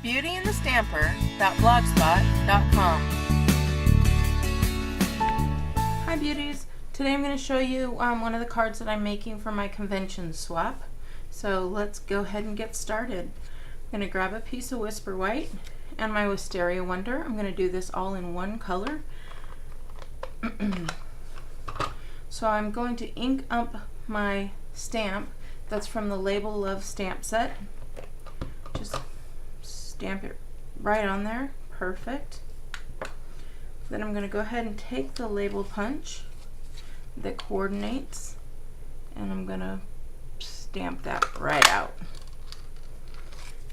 BeautyandtheStamper.blogspot.com. Hi beauties! Today I'm going to show you one of the cards that I'm making for my convention swap. So let's go ahead and get started. I'm going to grab a piece of Whisper White and my Wisteria Wonder. I'm going to do this all in one color. So I'm going to ink up my stamp that's from the Label Love stamp set. Just stamp it right on there. Perfect. Then I'm going to go ahead and take the label punch that coordinates and I'm going to stamp that right out.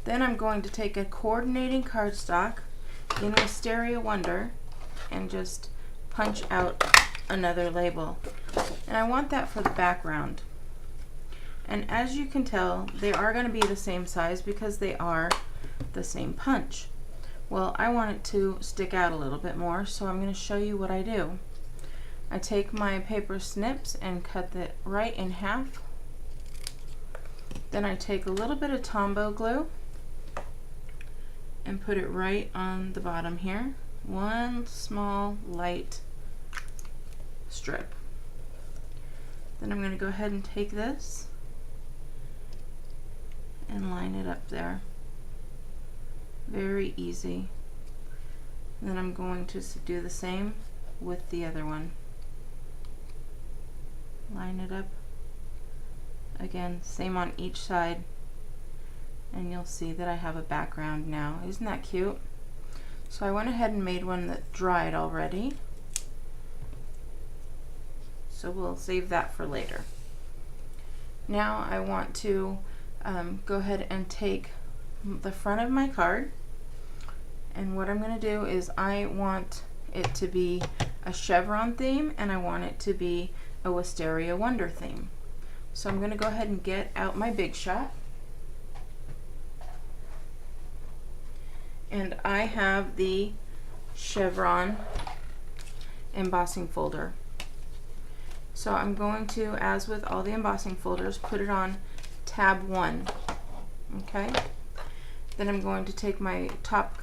Then I'm going to take a coordinating cardstock in Wisteria Wonder and just punch out another label. And I want that for the background. And as you can tell, they are going to be the same size because they are the same punch. Well, I want it to stick out a little bit more, so I'm going to show you what I do. I take my paper snips and cut it right in half. Then I take a little bit of Tombow glue and put it right on the bottom here. One small light strip. Then I'm going to go ahead and take this and line it up there. Very easy. And then I'm going to do the same with the other one. Line it up. Again, same on each side. And you'll see that I have a background now. Isn't that cute? So I went ahead and made one that dried already. So we'll save that for later. Now I want to go ahead and take the front of my card, and what I'm going to do is I want it to be a chevron theme and I want it to be a Wisteria Wonder theme. So I'm going to go ahead and get out my Big Shot, and I have the chevron embossing folder. So I'm going to, as with all the embossing folders, put it on tab 1. Okay? Then I'm going to take my top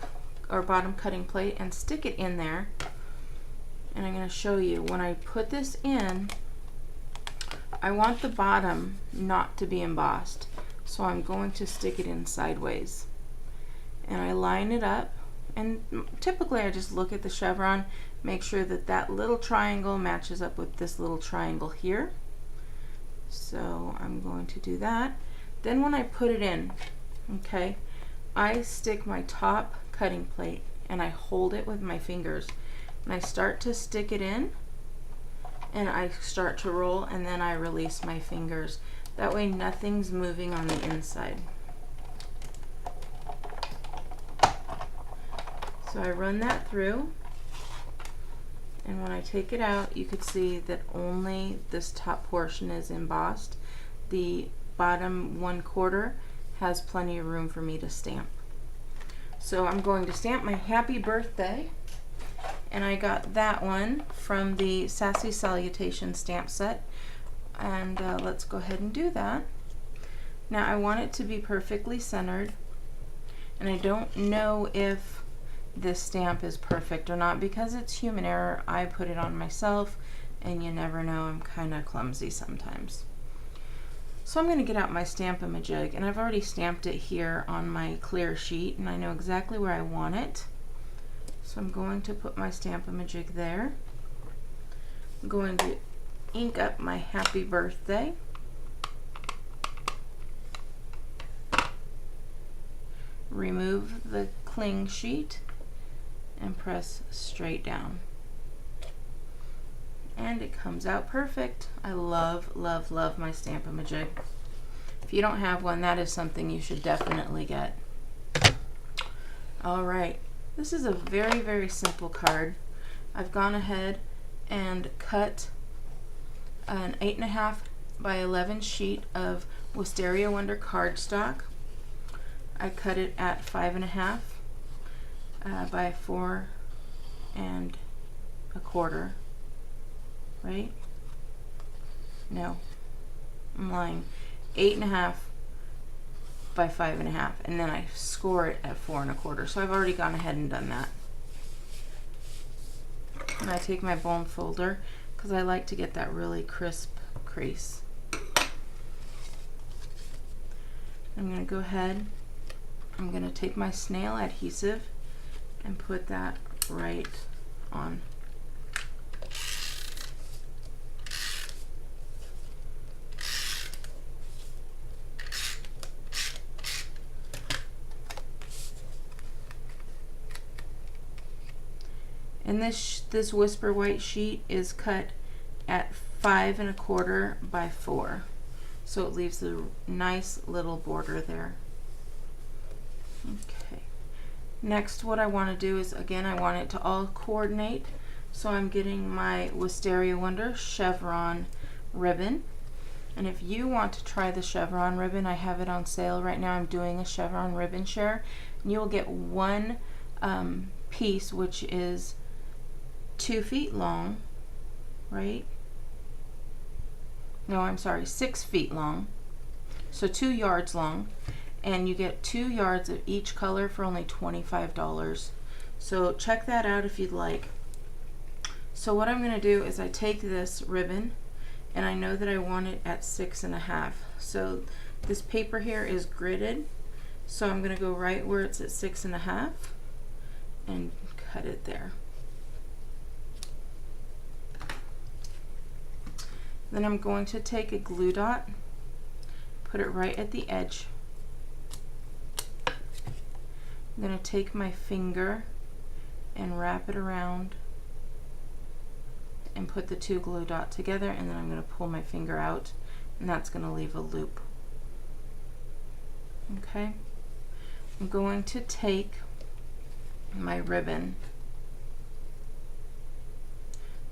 or bottom cutting plate and stick it in there. And I'm going to show you, when I put this in, I want the bottom not to be embossed. So I'm going to stick it in sideways. And I line it up. And typically I just look at the chevron, make sure that that little triangle matches up with this little triangle here. So I'm going to do that. Then when I put it in, okay, I stick my top cutting plate and I hold it with my fingers. And I start to stick it in and I start to roll, and then I release my fingers. That way nothing's moving on the inside. So I run that through, and when I take it out, you could see that only this top portion is embossed. The bottom 1/4 has plenty of room for me to stamp. So I'm going to stamp my Happy Birthday, and I got that one from the Sassy Salutation stamp set, and let's go ahead and do that. Now I want it to be perfectly centered, and I don't know if this stamp is perfect or not because it's human error. I put it on myself, and you never know, I'm kind of clumsy sometimes. So I'm going to get out my Stamp-A-Majig, and I've already stamped it here on my clear sheet, and I know exactly where I want it. So I'm going to put my Stamp-A-Majig there. I'm going to ink up my Happy Birthday. Remove the cling sheet and press straight down. And it comes out perfect. I love, love, love my Stamp-A-Majig. If you don't have one, that is something you should definitely get. Alright, this is a very, very simple card. I've gone ahead and cut an 8.5 by 11 sheet of Wisteria Wonder cardstock. I cut it at 5.5 by 4 1/4, right? No, I'm lying. 8.5 by 5.5, and then I score it at 4 1/4. So I've already gone ahead and done that. And I take my bone folder because I like to get that really crisp crease. I'm going to go ahead, I'm going to take my Snail adhesive and put that right on. And this Whisper White sheet is cut at 5 1/4 by 4. So it leaves a nice little border there. Okay. Next, what I want to do is, again, I want it to all coordinate. So I'm getting my Wisteria Wonder chevron ribbon. And if you want to try the chevron ribbon, I have it on sale right now. I'm doing a chevron ribbon share. And you will get one piece, which is 2 feet long, right? No, I'm sorry, 6 feet long. So 2 yards long. And you get 2 yards of each color for only $25. So check that out if you'd like. So what I'm going to do is I take this ribbon, and I know that I want it at 6 1/2. So this paper here is gridded. So I'm going to go right where it's at 6 1/2 and cut it there. Then I'm going to take a glue dot, put it right at the edge. I'm going to take my finger and wrap it around and put the 2 glue dots together, and then I'm going to pull my finger out, and that's going to leave a loop. Okay, I'm going to take my ribbon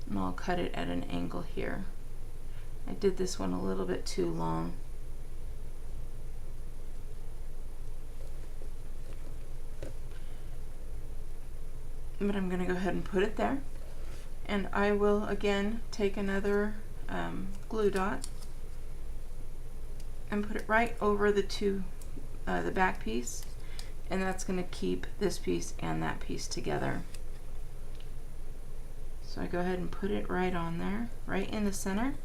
and I'll cut it at an angle here. I did this one a little bit too long. But I'm going to go ahead and put it there. And I will again take another glue dot and put it right over the back piece, and that's going to keep this piece and that piece together. So I go ahead and put it right on there, right in the center.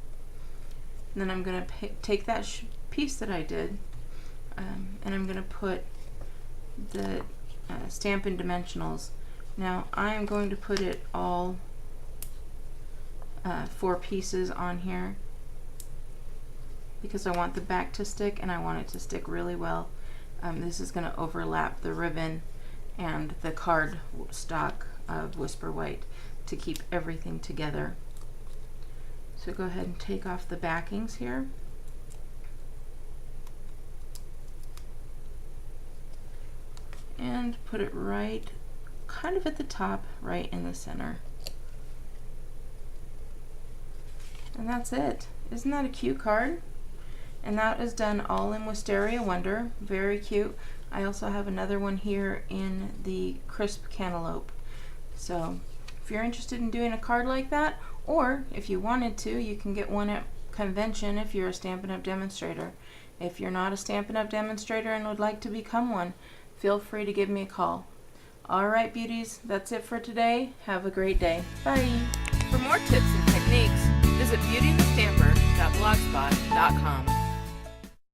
And then I'm going to take that piece that I did, and I'm going to put the Stampin' Dimensionals. Now I am going to put it all 4 pieces on here because I want the back to stick, and I want it to stick really well. This is going to overlap the ribbon and the card stock of Whisper White to keep everything together. So go ahead and take off the backings here. And put it right kind of at the top, right in the center. And that's it. Isn't that a cute card? And that is done all in Wisteria Wonder. Very cute. I also have another one here in the crisp cantaloupe. So if you're interested in doing a card like that, or if you wanted to, you can get one at convention if you're a Stampin' Up! Demonstrator. If you're not a Stampin' Up! Demonstrator and would like to become one, feel free to give me a call. Alright beauties, that's it for today. Have a great day. Bye! For more tips and techniques, visit BeautyandtheStamper.blogspot.com.